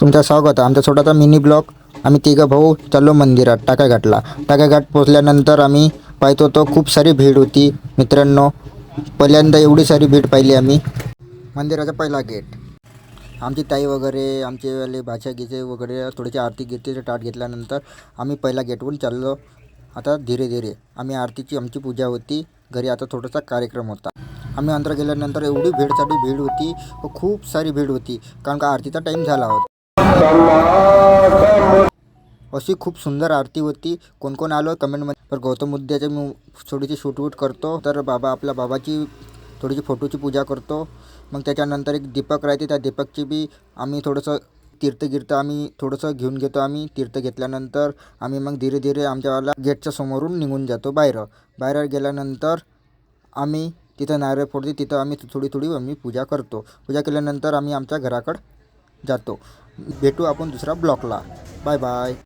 तुमचं स्वागत आहे आमचा छोटासा मिनी ब्लॉग। आम्ही तिघं भाऊ चाललो मंदिरात टाकाघाटला। टाकाघाट पोचल्यानंतर आम्ही पाहतो तो खूप सारी भीड होती मित्रांनो। पहिल्यांदा एवढी सारी भीड पाहिली आम्ही। मंदिराचा पहिला गेट, आमची ताई वगैरे आमचेवाले भाषा गीते वगैरे थोडीशी आरती गिरतीचं ताट घेतल्यानंतर आम्ही पहिला गेटवरून चाललो। आता धीरे धीरे आम्ही आरतीची आमची पूजा होती घरी। आता थोडासा कार्यक्रम होता। आम्ही अंदर गेल्यानंतर एवढी भीड होती व खूप सारी भीड होती, कारण का आरतीचा टाईम झाला होता। अशी खूप सुंदर आरती होती। कोण कोण आलो कमेंटमध्ये। तर गौतम बुद्धाचे मी थोडीशी शूट करतो, तर आपल्या बाबाची थोडीशी फोटोची पूजा करतो। मग त्याच्यानंतर एक दीपक राहते, त्या दीपकची बी आम्ही थोडंसं तीर्थ आम्ही थोडंसं घेऊन घेतो। आम्ही तीर्थ घेतल्यानंतर आम्ही मग धीरे धीरे आमच्यावाला गेटच्या समोरून निघून जातो बाहेर गेल्यानंतर आम्ही तिथं नारळ फोडते, तिथं आम्ही थोडी आम्ही पूजा करतो। पूजा केल्यानंतर आम्ही आमच्या घराकडं जातो। भेटू आपण दुसऱ्या ब्लॉकला। Bye bye.